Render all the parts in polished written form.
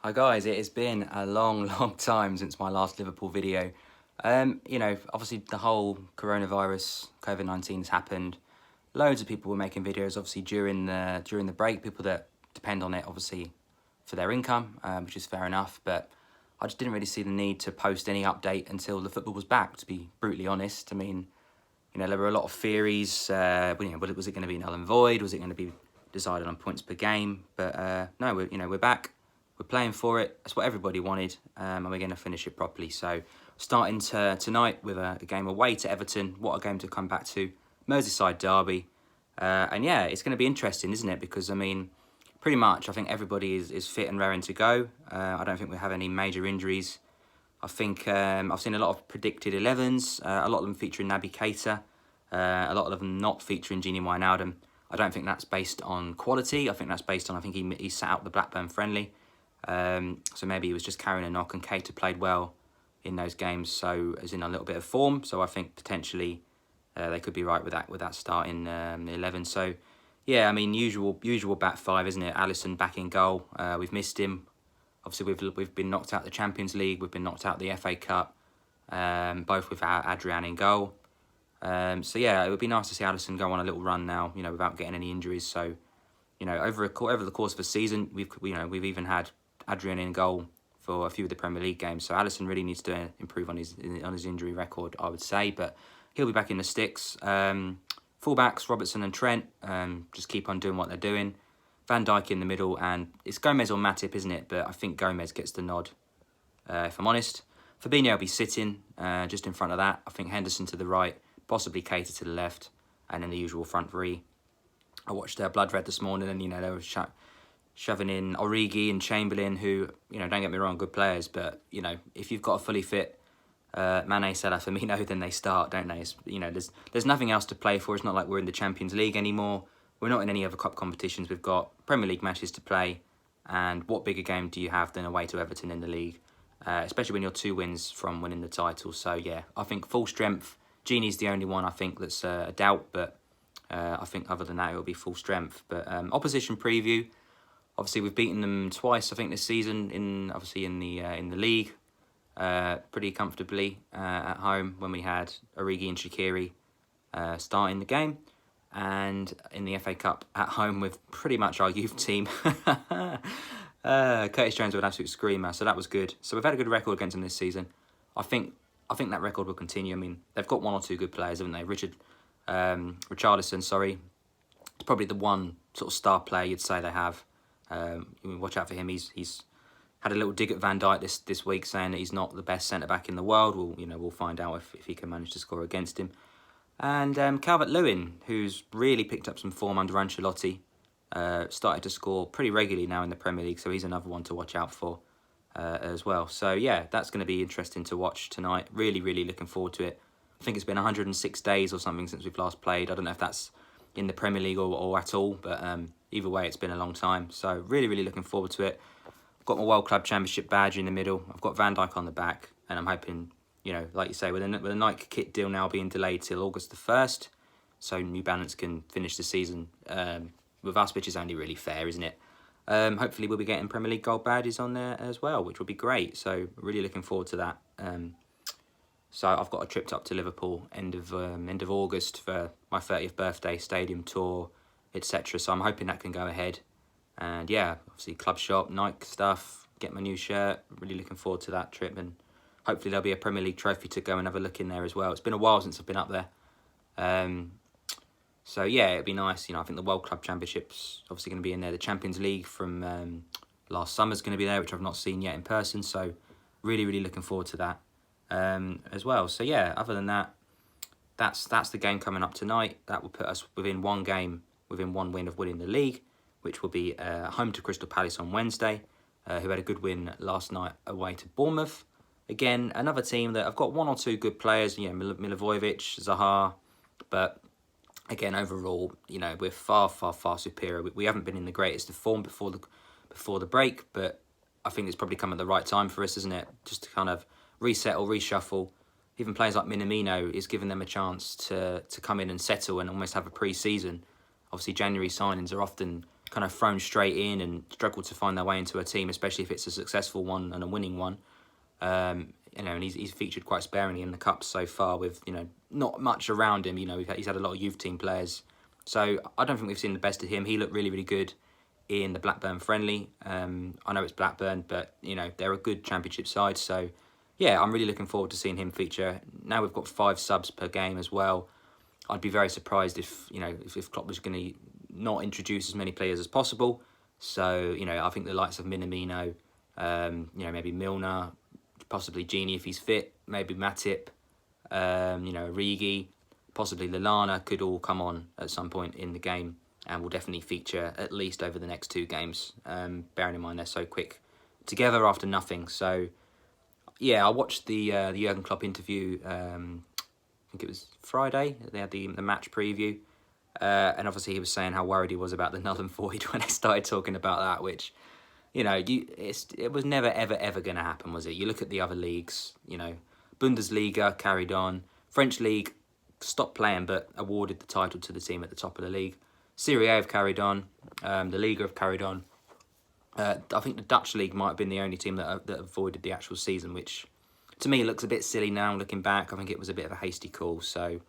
Hi guys, it has been a long, long time since my last Liverpool video. Obviously the whole coronavirus, COVID-19 has happened. Loads of people were making videos, obviously during the break. People that depend on it, obviously, for their income, which is fair enough. But I just didn't really see the need to post any update until the football was back. To be brutally honest, I mean, there were a lot of theories. Was it going to be null and void? Was it going to be decided on points per game? But no, we're back. We're playing for it. That's what everybody wanted, and we're going to finish it properly. So, starting tonight with a game away to Everton. What a game to come back to. Merseyside Derby. And yeah, it's going to be interesting, isn't it? Because, I mean, pretty much I think everybody is fit and raring to go. I don't think we have any major injuries. I think I've seen a lot of predicted 11s, a lot of them featuring Naby Keita, a lot of them not featuring Gini Wijnaldum. I don't think that's based on quality. I think that's based on, I think he sat out the Blackburn friendly. So maybe he was just carrying a knock, and Keita played well in those games, so as in a little bit of form. So I think potentially they could be right with that start in the 11. So yeah, I mean usual back five, isn't it? Alisson back in goal. We've missed him. Obviously we've been knocked out the Champions League. We've been knocked out the FA Cup. Both without Adrian in goal. So yeah, it would be nice to see Alisson go on a little run now, without getting any injuries. So, over the course of a season, we've even had Adrian in goal for a few of the Premier League games. So Alisson really needs to improve on his injury record, I would say. But he'll be back in the sticks. Fullbacks, Robertson and Trent, just keep on doing what they're doing. Van Dijk in the middle, and it's Gomez or Matip, isn't it? But I think Gomez gets the nod, if I'm honest. Fabinho will be sitting just in front of that. I think Henderson to the right, possibly Keita to the left, and then the usual front three. I watched Blood Red this morning, and they were shoving in Origi and Chamberlain, who, don't get me wrong, good players, but if you've got a fully fit Mane, Salah, Firmino, then they start, don't they? There's nothing else to play for. It's not like we're in the Champions League anymore. We're not in any other cup competitions. We've got Premier League matches to play, and what bigger game do you have than away to Everton in the league? Especially when you're 2 wins from winning the title. So yeah, I think full strength. Gini's the only one I think that's a doubt, but I think other than that it will be full strength. But opposition preview. Obviously we've beaten them twice, I think, this season in the league, pretty comfortably at home when we had Origi and Shaqiri starting the game, and in the FA Cup at home with pretty much our youth team. Curtis Jones with an absolute screamer, so that was good. So we've had a good record against them this season. I think that record will continue. I mean, they've got 1 or 2 good players, haven't they? Richarlison, sorry, it's probably the one sort of star player you'd say they have. Watch out for him. He's had a little dig at Van Dijk this week, saying that he's not the best centre back in the world. We'll find out if he can manage to score against him. And Calvert-Lewin, who's really picked up some form under Ancelotti, started to score pretty regularly now in the Premier League, so he's another one to watch out for as well. So yeah, that's going to be interesting to watch tonight. Really, really looking forward to it. I think it's been 106 days or something since we've last played. I don't know if that's in the Premier League or at all, but either way, it's been a long time. So really, really looking forward to it. I've got my World Club Championship badge in the middle. I've got Van Dijk on the back, and I'm hoping, like you say, with the Nike kit deal now being delayed till August the 1st, so New Balance can finish the season with us, which is only really fair, isn't it? Hopefully we'll be getting Premier League gold badges on there as well, which will be great. So really looking forward to that. So I've got a trip up to Liverpool end of August for my 30th birthday, stadium tour, etc. So I'm hoping that can go ahead. And yeah, obviously club shop, Nike stuff, get my new shirt. Really looking forward to that trip, and hopefully there'll be a Premier League trophy to go and have a look in there as well. It's been a while since I've been up there. So yeah, it'd be nice. I think the World Club Championship's obviously going to be in there. The Champions League from last summer's going to be there, which I've not seen yet in person. So really, really looking forward to that as well. So yeah, other than that, that's the game coming up tonight. That will put us within 1 game, within 1 win of winning the league, which will be home to Crystal Palace on Wednesday, who had a good win last night away to Bournemouth. Again, another team that I've got 1 or 2 good players, Milivojevic, Zaha, but again, overall, we're far, far, far superior. We haven't been in the greatest of form before the break, but I think it's probably come at the right time for us, isn't it? Just to kind of reset or reshuffle. Even players like Minamino is giving them a chance to come in and settle and almost have a pre-season. Obviously, January signings are often kind of thrown straight in and struggle to find their way into a team, especially if it's a successful one and a winning one. You know, and he's featured quite sparingly in the Cups so far with, you know, not much around him. You know, he's had a lot of youth team players. So I don't think we've seen the best of him. He looked really, really good in the Blackburn friendly. I know it's Blackburn, but, you know, they're a good championship side. So, yeah, I'm really looking forward to seeing him feature. Now we've got 5 subs per game as well. I'd be very surprised if, you know, if Klopp was going to not introduce as many players as possible. So, you know, I think the likes of Minamino, you know, maybe Milner, possibly Genie if he's fit, maybe Matip, you know, Origi, possibly Lallana could all come on at some point in the game and will definitely feature at least over the next 2 games, bearing in mind they're so quick together after nothing. So, yeah, I watched the Jurgen Klopp interview, I think it was Friday, they had the match preview, and obviously he was saying how worried he was about the null and void when they started talking about that, which, you know, it was never, ever going to happen, was it? You look at the other leagues, you know, Bundesliga carried on, French league stopped playing but awarded the title to the team at the top of the league. Serie A have carried on, the Liga have carried on. I think the Dutch league might have been the only team that avoided the actual season, which to me looks a bit silly now looking back. I think it was a bit of a hasty call. So,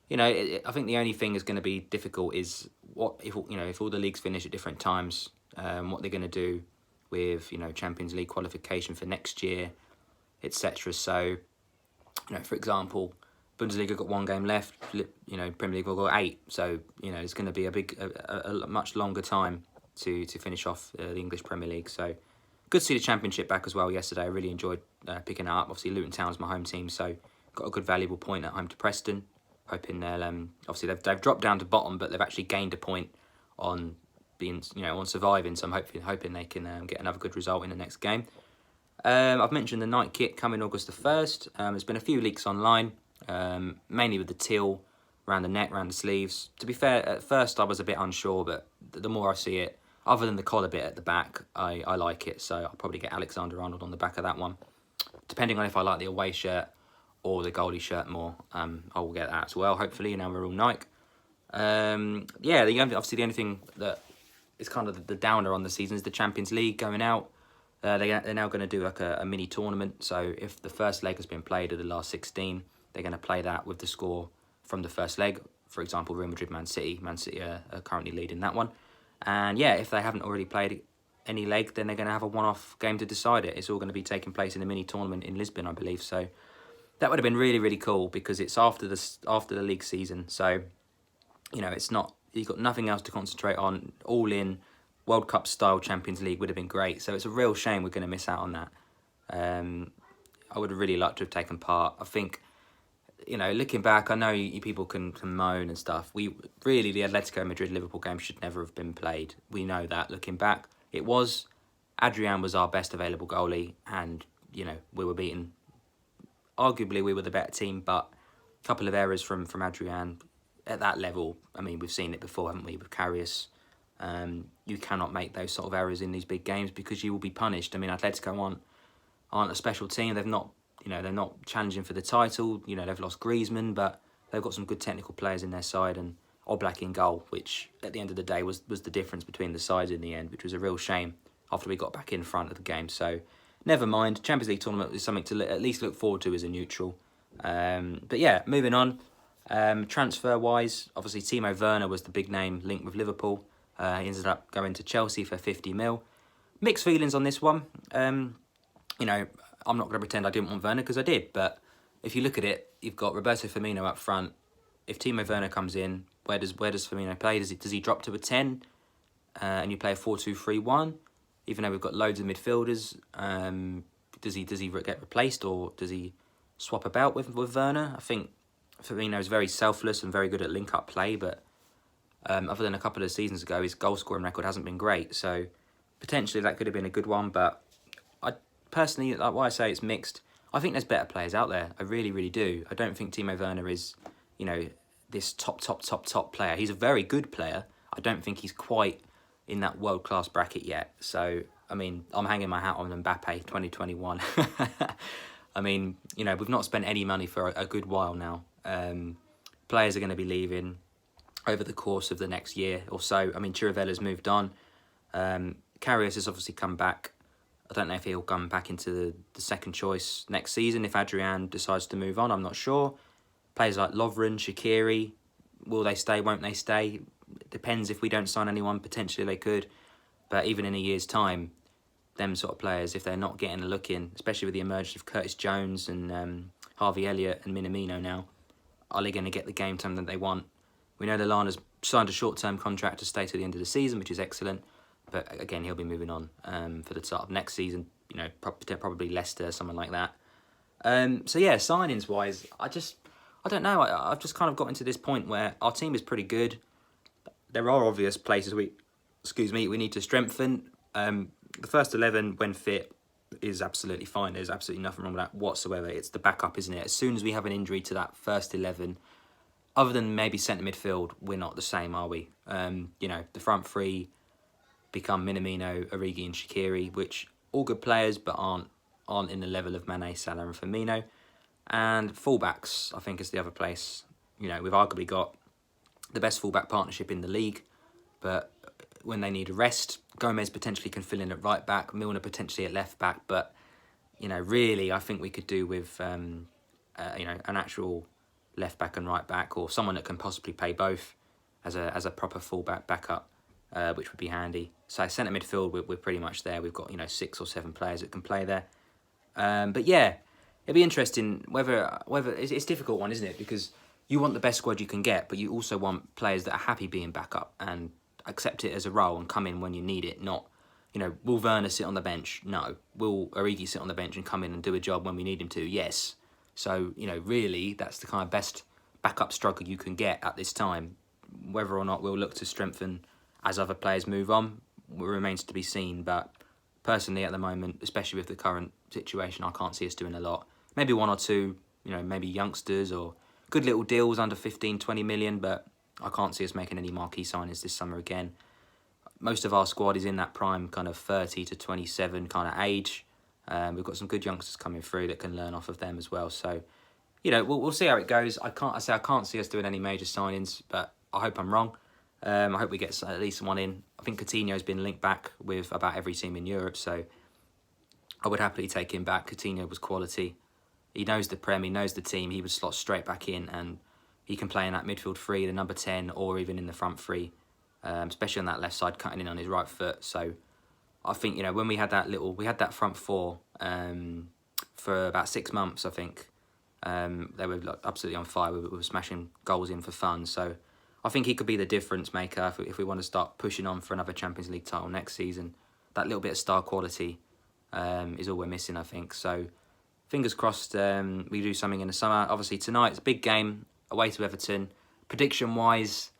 you know, I think the only thing is going to be difficult is what if, you know, if all the leagues finish at different times, what they're going to do with, you know, Champions League qualification for next year, etc. So, you know, for example, Bundesliga got 1 game left, you know, Premier League will go 8. So, you know, it's going to be a much longer time to finish off the English Premier League. So, good to see the Championship back as well yesterday. I really enjoyed picking it up. Obviously, Luton Town's my home team, so got a good valuable point at home to Preston. Hoping they'll, obviously they've dropped down to bottom, but they've actually gained a point on being, you know, on surviving. So I'm hoping they can get another good result in the next game. I've mentioned the night kit coming August the 1st. There's been a few leaks online, mainly with the teal around the neck, around the sleeves. To be fair, at first I was a bit unsure, but the more I see it, other than the collar bit at the back, I like it. So I'll probably get Alexander-Arnold on the back of that one. Depending on if I like the away shirt or the goalie shirt more, I will get that as well, hopefully. Now we're all Nike. Yeah, obviously the only thing that is kind of the downer on the season is the Champions League going out. They're now going to do like a mini tournament. So if the first leg has been played of the last 16, they're going to play that with the score from the first leg. For example, Real Madrid, Man City. Man City are currently leading that one. And yeah, if they haven't already played any leg, then they're going to have a one-off game to decide it. It's all going to be taking place in a mini tournament in Lisbon, I believe. So that would have been really, really cool because it's after the league season. So, you know, it's not, you've got nothing else to concentrate on. All in World Cup style Champions League would have been great. So it's a real shame we're going to miss out on that. I would have really liked to have taken part. I think, you know, looking back, I know you people can moan and stuff. The Atletico Madrid-Liverpool game should never have been played. We know that looking back. It was. Adrian was our best available goalie and, you know, we were beaten. Arguably, we were the better team, but a couple of errors from Adrian at that level. I mean, we've seen it before, haven't we, with Karius. You cannot make those sort of errors in these big games because you will be punished. I mean, Atletico aren't a special team. They're not challenging for the title. You know, they've lost Griezmann, but they've got some good technical players in their side and Oblak in goal, which at the end of the day was the difference between the sides in the end, which was a real shame after we got back in front of the game. So, never mind. Champions League tournament is something to at least look forward to as a neutral. But yeah, moving on. Transfer-wise, obviously Timo Werner was the big name linked with Liverpool. He ended up going to Chelsea for 50 mil. Mixed feelings on this one. You know, I'm not going to pretend I didn't want Werner because I did. But if you look at it, you've got Roberto Firmino up front. If Timo Werner comes in, where does Firmino play? Does he drop to a 10 and you play a 4-2-3-1? Even though we've got loads of midfielders, does he get replaced or does he swap about with Werner? I think Firmino is very selfless and very good at link-up play, but other than a couple of seasons ago, his goal-scoring record hasn't been great. So potentially that could have been a good one, but I personally, like why I say it's mixed, I think there's better players out there. I really, really do. I don't think Timo Werner is, you know, this top player. He's a very good player. I don't think he's quite in that world-class bracket yet. So, I mean, I'm hanging my hat on Mbappe 2021. I mean, you know, we've not spent any money for a good while now. Players are going to be leaving over the course of the next year or so. I mean, Chiravella's moved on. Karius has obviously come back. I don't know if he'll come back into the second choice next season if Adrian decides to move on. I'm not sure. Players like Lovren, Shaqiri, will they stay, won't they stay? It depends. If we don't sign anyone, potentially they could. But even in a year's time, them sort of players, if they're not getting a look in, especially with the emergence of Curtis Jones and Harvey Elliott and Minamino now, are they going to get the game time that they want? We know Lallana's signed a short-term contract to stay to the end of the season, which is excellent. But again, he'll be moving on for the start of next season. You know, probably Leicester, someone like that. So yeah, signings-wise, I don't know. I've just kind of got into this point where our team is pretty good. There are obvious places we need to strengthen. The first 11, when fit, is absolutely fine. There's absolutely nothing wrong with that whatsoever. It's the backup, isn't it? As soon as we have an injury to that first 11, other than maybe centre midfield, we're not the same, are we? You know, the front three become Minamino, Origi and Shaqiri, which all good players, but aren't in the level of Mane, Salah and Firmino. And fullbacks, I think, is the other place. You know, we've arguably got the best fullback partnership in the league, but when they need a rest, Gomez potentially can fill in at right back, Milner potentially at left back, but you know, really, I think we could do with you know, an actual left back and right back, or someone that can possibly play both as a proper fullback backup, which would be handy. So centre midfield, we're pretty much there. We've got, you know, 6 or 7 players that can play there. But yeah, it'd be interesting whether it's a difficult one, isn't it? Because you want the best squad you can get, but you also want players that are happy being backup and accept it as a role and come in when you need it. Not, you know, will Werner sit on the bench? No. Will Origi sit on the bench and come in and do a job when we need him to? Yes. So, you know, really, that's the kind of best backup struggle you can get at this time. Whether or not we'll look to strengthen as other players move on remains to be seen. But personally, at the moment, especially with the current situation, I can't see us doing a lot. Maybe 1 or 2, you know, maybe youngsters or good little deals under 15, 20 million, but I can't see us making any marquee signings this summer again. Most of our squad is in that prime kind of 30 to 27 kind of age. We've got some good youngsters coming through that can learn off of them as well. So, you know, we'll see how it goes. I can't see us doing any major signings, but I hope I'm wrong. I hope we get at least one in. I think Coutinho's been linked back with about every team in Europe, so I would happily take him back. Coutinho was quality. He knows the Prem, he knows the team. He would slot straight back in, and he can play in that midfield 3, the number 10, or even in the front 3, especially on that left side, cutting in on his right foot. So I think, you know, when we had that front 4 for about 6 months, I think. They were like absolutely on fire. We were smashing goals in for fun. So I think he could be the difference maker if we want to start pushing on for another Champions League title next season. That little bit of star quality is all we're missing, I think. So fingers crossed we do something in the summer. Obviously tonight it's a big game away to Everton. Prediction-wise,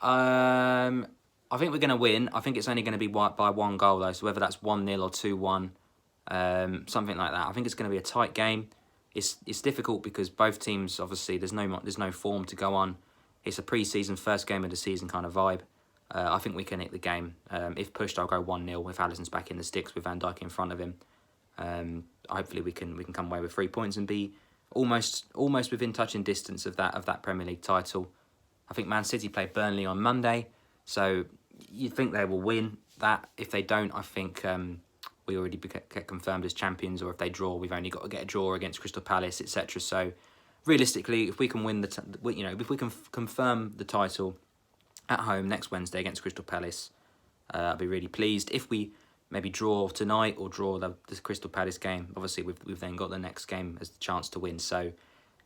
I think we're going to win. I think it's only going to be by 1 goal though. So whether that's 1-0 or 2-1, something like that. I think it's going to be a tight game. It's difficult because both teams, obviously, there's no form to go on. It's a pre-season, first game of the season kind of vibe. I think we can hit the game. If pushed, I'll go 1-0 if Alisson's back in the sticks with Van Dijk in front of him. Hopefully we can come away with 3 points and be almost within touching distance of that Premier League title. I think Man City play Burnley on Monday, so you'd think they will win that. If they don't, I think we already get confirmed as champions, or if they draw, we've only got to get a draw against Crystal Palace, etc. So realistically, if we can win if we can confirm the title at home next Wednesday against Crystal Palace, I'll be really pleased. If we maybe draw tonight or draw the Crystal Palace game, obviously we've then got the next game as the chance to win. So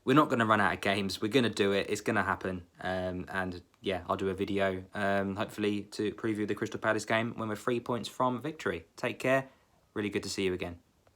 we're not going to run out of games. We're going to do it. It's going to happen. And yeah, I'll do a video hopefully to preview the Crystal Palace game when we're 3 points from victory. Take care. Really good to see you again.